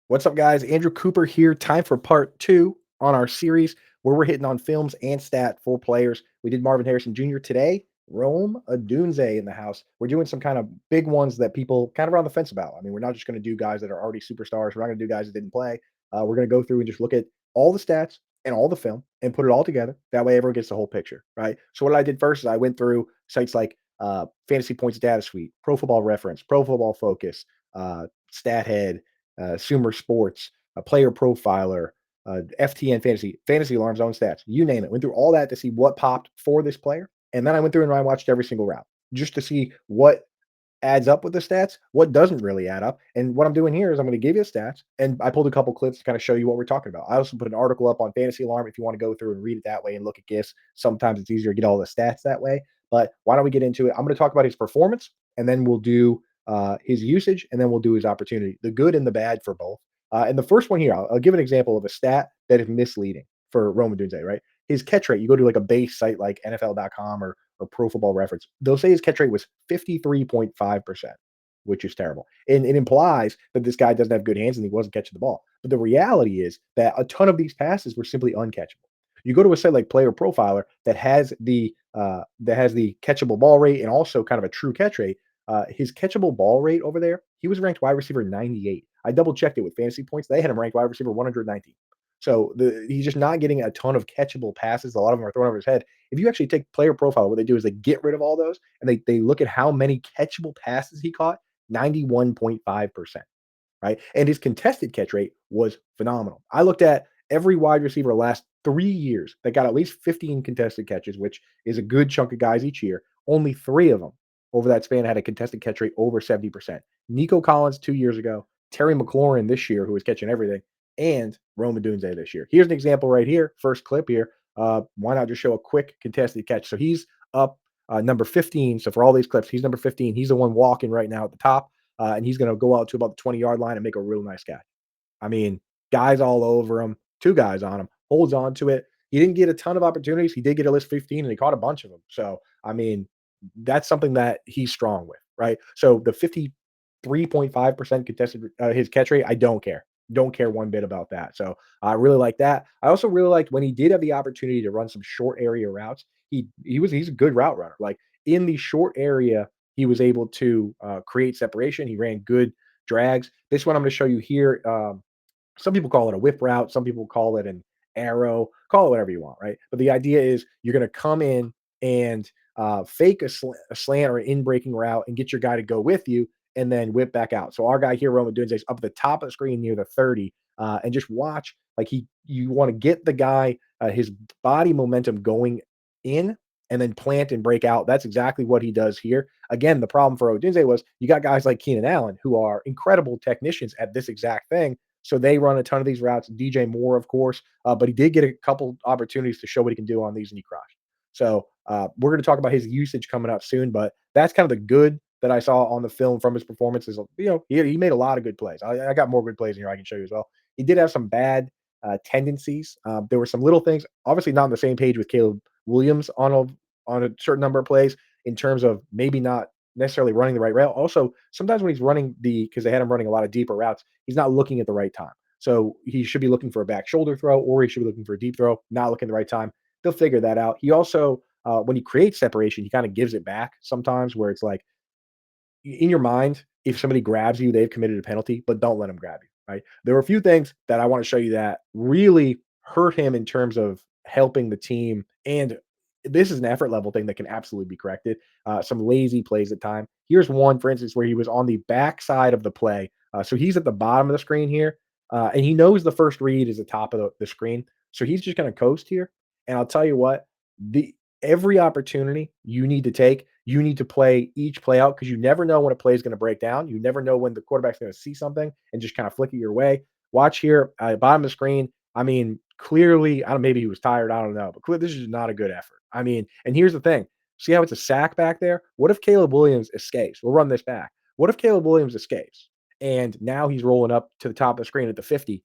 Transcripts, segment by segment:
What's up, guys? Andrew Cooper here. Time for part two on our series where we're hitting on films and stat for players. We did Marvin Harrison Jr. today. Rome Odunze in the house. We're doing some kind of big ones that people kind of are on the fence about. I mean, we're not just going to do guys that are already superstars. We're not going to do guys that didn't play. We're going to go through and just look at all the stats and all the film and put it all together. That way, everyone gets the whole picture, right? So, what I did first is I went through sites like Fantasy Points Data Suite, Pro Football Reference, Pro Football Focus, StatHead, Sumer Sports, a player profiler, FTN Fantasy, Fantasy Alarm Zone Stats, you name it. Went through all that to see what popped for this player. And then I went through and I watched every single route just to see what adds up with the stats, what doesn't really add up. And what I'm doing here is I'm going to give you the stats, and I pulled a couple clips to kind of show you what we're talking about. I also put an article up on Fantasy Alarm if you want to go through and read it that way and look at gifts. Sometimes it's easier to get all the stats that way. But why don't we get into it? I'm going to talk about his performance, and then we'll do his usage, and then we'll do his opportunity, the good and the bad for both. And the first one here, I'll give an example of a stat that is misleading for Rome Odunze, right? His catch rate, you go to like a base site like NFL.com or Pro Football Reference, they'll say his catch rate was 53.5%, which is terrible. And it implies that this guy doesn't have good hands and he wasn't catching the ball. But the reality is that a ton of these passes were simply uncatchable. You go to a site like Player Profiler that has the catchable ball rate and also kind of a true catch rate. His catchable ball rate over there, he was ranked wide receiver 98. I double checked it with fantasy points. They had him ranked wide receiver 119. So he's just not getting a ton of catchable passes. A lot of them are thrown over his head. If you actually take player profile, what they do is they get rid of all those and they look at how many catchable passes he caught, 91.5%, right? And his contested catch rate was phenomenal. I looked at every wide receiver last 3 years that got at least 15 contested catches, which is a good chunk of guys each year. Only three of them over that span had a contested catch rate over 70%. Nico Collins 2 years ago, Terry McLaurin this year, who was catching everything, and Rome Odunze this year. Here's an example right here. First clip here. Why not just show a quick contested catch? So he's up number 15. So for all these clips, he's number 15. He's the one walking right now at the top, and he's going to go out to about the 20-yard line and make a real nice catch. I mean, guys all over him, two guys on him, holds on to it. He didn't get a ton of opportunities. He did get a list 15 and he caught a bunch of them. So, I mean, that's something that he's strong with, right? So the 53.5% contested his catch rate, I don't care. Don't care one bit about that. So I really like that. I also really liked when he did have the opportunity to run some short area routes. He's a good route runner. Like in the short area, he was able to create separation. He ran good drags. This one I'm going to show you here. Some people call it a whip route. Some people call it an arrow. Call it whatever you want, right? But the idea is you're going to come in and fake a slant or an in-breaking route and get your guy to go with you and then whip back out. So our guy here, Rome Odunze, is up at the top of the screen near the 30, and just watch. Like you want to get the guy his body momentum going in and then plant and break out. That's exactly what he does here. Again, the problem for Odunze was you got guys like Keenan Allen who are incredible technicians at this exact thing. So they run a ton of these routes. DJ Moore, of course, but he did get a couple opportunities to show what he can do on these, and he crushed. So we're going to talk about his usage coming up soon, but that's kind of the good that I saw on the film from his performances. He made a lot of good plays. I got more good plays in here I can show you as well. He did have some bad tendencies. There were some little things, obviously not on the same page with Caleb Williams on a certain number of plays in terms of maybe not necessarily running the right route. Also, sometimes when he's running because they had him running a lot of deeper routes, he's not looking at the right time. So he should be looking for a back shoulder throw, or he should be looking for a deep throw, not looking at the right time. They'll figure that out. He also, when he creates separation, he kind of gives it back sometimes where it's like in your mind, if somebody grabs you, they've committed a penalty, but don't let them grab you, right? There were a few things that I want to show you that really hurt him in terms of helping the team. And this is an effort level thing that can absolutely be corrected. Some lazy plays at time. Here's one, for instance, where he was on the back side of the play. So he's at the bottom of the screen here, and he knows the first read is the top of the screen. So he's just going to coast here. And I'll tell you what, the every opportunity you need to take, you need to play each play out because you never know when a play is going to break down. You never know when the quarterback's going to see something and just kind of flick it your way. Watch here, bottom of the screen. I mean, clearly, I don't. Maybe he was tired. I don't know, but clearly, this is not a good effort. I mean, and here's the thing: see how it's a sack back there? What if Caleb Williams escapes? We'll run this back. What if Caleb Williams escapes and now he's rolling up to the top of the screen at the 50?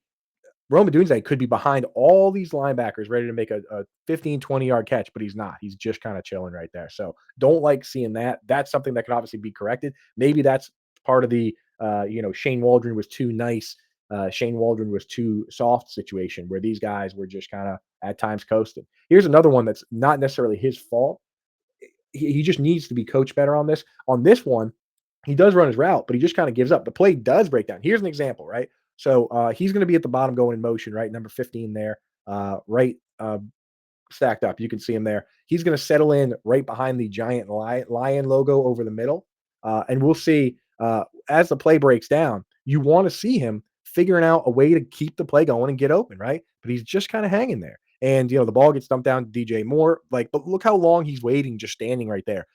Rome Odunze could be behind all these linebackers ready to make a 15, 20-yard catch, but he's not. He's just kind of chilling right there. So don't like seeing that. That's something that could obviously be corrected. Maybe that's part of the, Shane Waldron was too nice Shane Waldron was too soft situation where these guys were just kind of at times coasting. Here's another one that's not necessarily his fault. He just needs to be coached better on this. On this one, he does run his route, but he just kind of gives up. The play does break down. Here's an example, right? So he's going to be at the bottom going in motion, right? Number 15 there, right stacked up. You can see him there. He's going to settle in right behind the giant lion logo over the middle. And we'll see as the play breaks down, you want to see him figuring out a way to keep the play going and get open, right? But he's just kind of hanging there. And, the ball gets dumped down to DJ Moore. Like, but look how long he's waiting, just standing right there.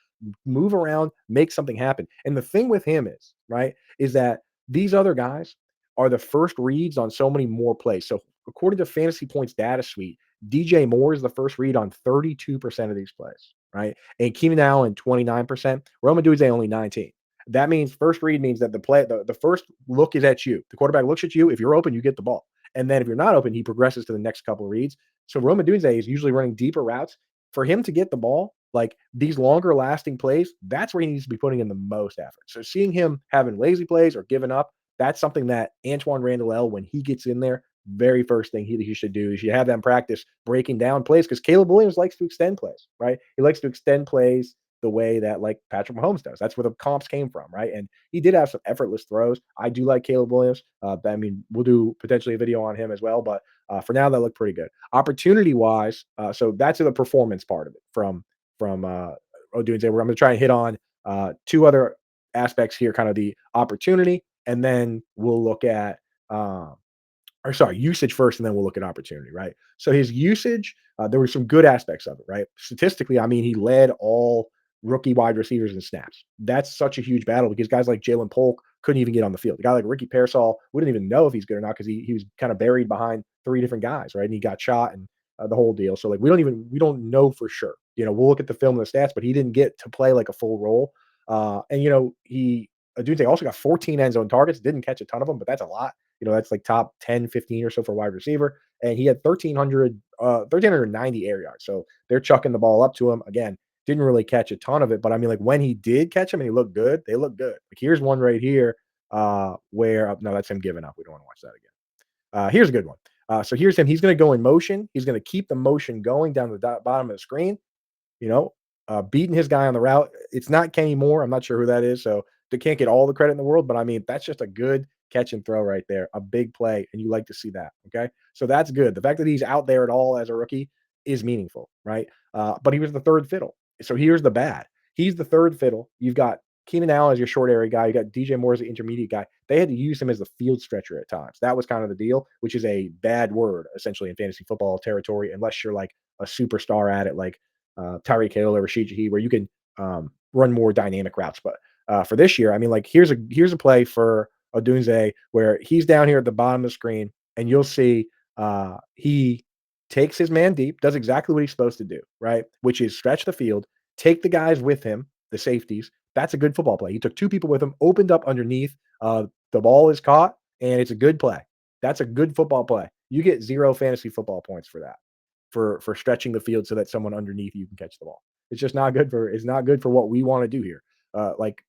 Move around, make something happen. And the thing with him is, right, is that these other guys are the first reads on so many more plays. So, according to Fantasy Points data suite, DJ Moore is the first read on 32% of these plays, right? And Keenan Allen, 29%. Rome Odunze, only 19. That means first read means that the first look is at you. The quarterback looks at you. If you're open, you get the ball. And then if you're not open, he progresses to the next couple of reads. So Rome Odunze is usually running deeper routes. For him to get the ball, like these longer lasting plays, that's where he needs to be putting in the most effort. So seeing him having lazy plays or giving up, that's something that Antoine Randall L, when he gets in there, very first thing he should do is you have them practice breaking down plays because Caleb Williams likes to extend plays, right? He likes to extend plays the way that like Patrick Mahomes does. That's where the comps came from, right? And he did have some effortless throws. I do like Caleb Williams. I mean, we'll do potentially a video on him as well, but for now, that looked pretty good. Opportunity wise, so that's the performance part of it from Odunze. Where I'm going to try and hit on two other aspects here, kind of the opportunity, and then we'll look at or sorry, usage first, and then we'll look at opportunity, right? So his usage, there were some good aspects of it, right? Statistically, I mean, he led all rookie wide receivers in snaps. That's such a huge battle because guys like Jalen Polk couldn't even get on the field. A guy like Ricky Pearsall, we didn't even know if he's good or not because he was kind of buried behind three different guys, right? And he got shot and the whole deal. So like we don't know for sure. We'll look at the film and the stats, but he didn't get to play like a full role. And he Adunze also got 14 end zone targets, didn't catch a ton of them, but that's a lot. That's like top 10, 15 or so for wide receiver. And he had 1,390 air yards. So they're chucking the ball up to him. Again, didn't really catch a ton of it. But I mean, like when he did catch him and he looked good, they look good. Like here's one right here where, no, that's him giving up. We don't want to watch that again. Here's a good one. So here's him. He's going to go in motion. He's going to keep the motion going down the bottom of the screen you know, beating his guy on the route. It's not Kenny Moore. I'm not sure who that is. So they can't get all the credit in the world, but I mean, that's just a good catch and throw right there, a big play. And you like to see that. Okay. So that's good. The fact that he's out there at all as a rookie is meaningful, right? But he was the third fiddle. So here's the bad. He's the third fiddle. You've got Keenan Allen as your short area guy. You got DJ Moore as the intermediate guy. They had to use him as the field stretcher at times. That was kind of the deal, which is a bad word essentially in fantasy football territory, unless you're like a superstar at it, like Tyreek Hill or Rashid Shaheed, where you can run more dynamic routes. But for this year, I mean, like here's a play for Odunze where he's down here at the bottom of the screen, and you'll see he takes his man deep, does exactly what he's supposed to do, right? Which is stretch the field, take the guys with him, the safeties. That's a good football play. He took two people with him, opened up underneath. The ball is caught, and it's a good play. That's a good football play. You get 0 fantasy football points for that, for stretching the field so that someone underneath you can catch the ball. It's not good for what we want to do here. Like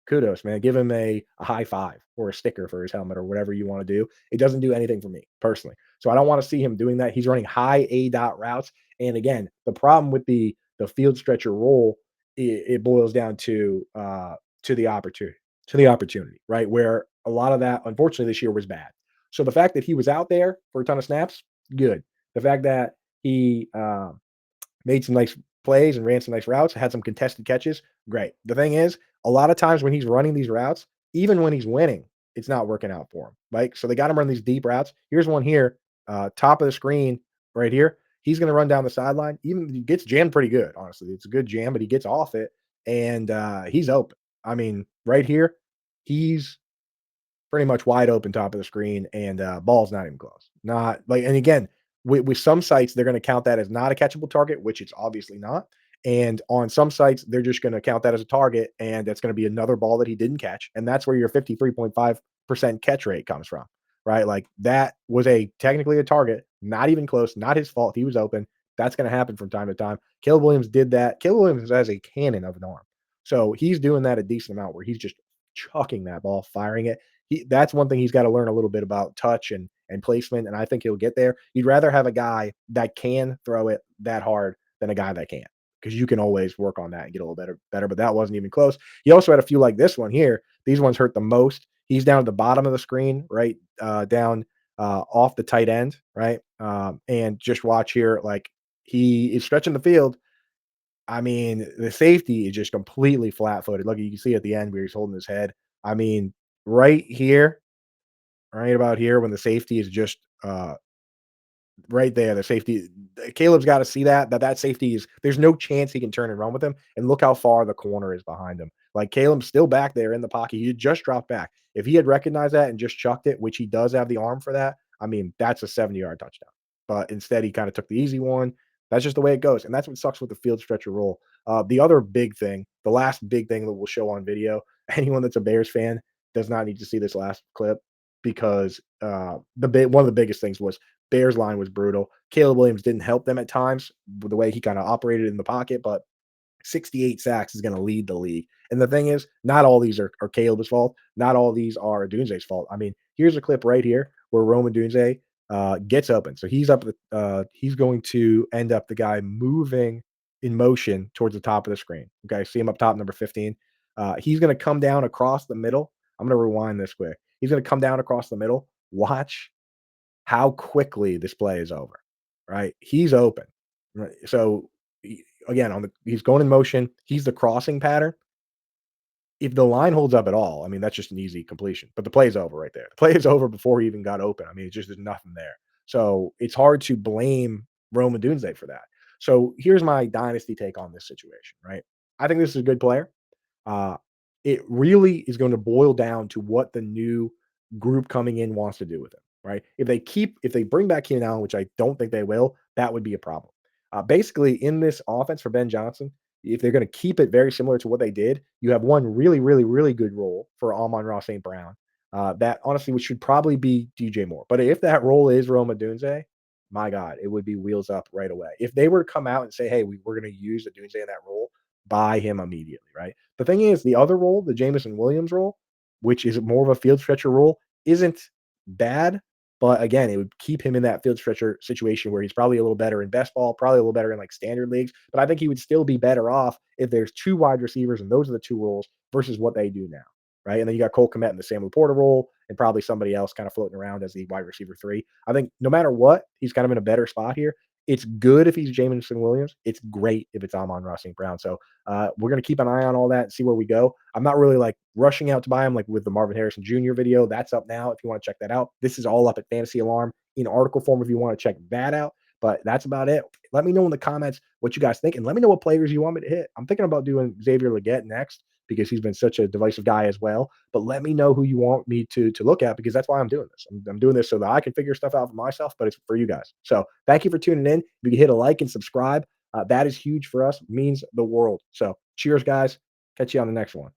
kudos, man. Give him a high five or a sticker for his helmet or whatever you want to do. It doesn't do anything for me personally. So I don't want to see him doing that. He's running high A dot routes. And again, the problem with the field stretcher role, it boils down to the opportunity, right? Where a lot of that, unfortunately, this year was bad. So the fact that he was out there for a ton of snaps, good. The fact that he made some nice plays and ran some nice routes, had some contested catches. Great. The thing is, a lot of times when he's running these routes, even when he's winning, it's not working out for him. Right. So they got him run these deep routes. Here's one here, top of the screen right here. He's going to run down the sideline. Even he gets jammed pretty good, honestly. It's a good jam, but he gets off it and he's open. I mean, right here, he's pretty much wide open top of the screen, and ball's not even close. Not like, and again, with some sites, they're going to count that as not a catchable target, which it's obviously not. And on some sites, they're just going to count that as a target, and that's going to be another ball that he didn't catch. And that's where your 53.5% catch rate comes from, right? Like that was technically a target, not even close, not his fault. He was open. That's going to happen from time to time. Caleb Williams did that. Caleb Williams has a cannon of an arm. So he's doing that a decent amount where he's just chucking that ball, firing it. that's one thing he's got to learn a little bit about touch and placement, and I think he'll get there. You'd rather have a guy that can throw it that hard than a guy that can't, because you can always work on that and get a little better. But that wasn't even close. He also had a few like this one here. These ones hurt the most. He's down at the bottom of the screen, right down off the tight end, right? And just watch here, like he is stretching the field. I mean, the safety is just completely flat-footed. Look, you can see at the end where he's holding his head. I mean, right here, right about here, when the safety is just right there, the safety. Caleb's got to see that safety is. There's no chance he can turn and run with him. And look how far the corner is behind him. Like Caleb's still back there in the pocket. He just dropped back. If he had recognized that and just chucked it, which he does have the arm for that, I mean, that's a 70-yard touchdown. But instead, he kind of took the easy one. That's just the way it goes, and that's what sucks with the field stretcher rule. The other big thing, the last big thing that we'll show on video, anyone that's a Bears fan does not need to see this last clip, because one of the biggest things was Bears line was brutal. Caleb Williams didn't help them at times with the way he kind of operated in the pocket, but 68 sacks is going to lead the league. And the thing is, not all these are Caleb's fault. Not all these are Odunze's fault. I mean, here's a clip right here where Rome Odunze gets open. So he's going to end up the guy moving in motion towards the top of the screen. Okay, see him up top, number 15. He's going to come down across the middle. I'm going to rewind this quick. He's going to come down across the middle. Watch how quickly this play is over, right? He's open. Right? So again, he's going in motion. He's the crossing pattern. If the line holds up at all, I mean, that's just an easy completion. But the play is over right there. The play is over before he even got open. I mean, it's just there's nothing there. So it's hard to blame Rome Odunze for that. So here's my dynasty take on this situation, right? I think this is a good player. Uh, it really is going to boil down to what the new group coming in wants to do with him, right? If they bring back Keenan Allen, which I don't think they will, that would be a problem. Basically, in this offense for Ben Johnson, if they're going to keep it very similar to what they did, you have one really, really, really good role for Amon-Ra St. Brown. That honestly, which should probably be DJ Moore. But if that role is Rome Odunze, my God, it would be wheels up right away. If they were to come out and say, "Hey, we're going to use Odunze in that role," buy him immediately, right? The thing is, the other role, the Jameson Williams role, which is more of a field stretcher role, isn't bad. But again, it would keep him in that field stretcher situation where he's probably a little better in best ball, probably a little better in like standard leagues. But I think he would still be better off if there's two wide receivers and those are the two roles versus what they do now. Right. And then you got Cole Kmet in the Sam Laporta role and probably somebody else kind of floating around as the wide receiver 3. I think no matter what, he's kind of in a better spot here. It's good if he's Jameson Williams. It's great if it's Amon-Ra St. Brown. So we're going to keep an eye on all that and see where we go. I'm not really like rushing out to buy him like with the Marvin Harrison Jr. video. That's up now if you want to check that out. This is all up at Fantasy Alarm in article form if you want to check that out. But that's about it. Let me know in the comments what you guys think, and let me know what players you want me to hit. I'm thinking about doing Xavier Legette next because he's been such a divisive guy as well. But let me know who you want me to look at, because that's why I'm doing this. I'm doing this so that I can figure stuff out for myself, but it's for you guys. So thank you for tuning in. If you can hit a like and subscribe, that is huge for us. It means the world. So cheers, guys. Catch you on the next one.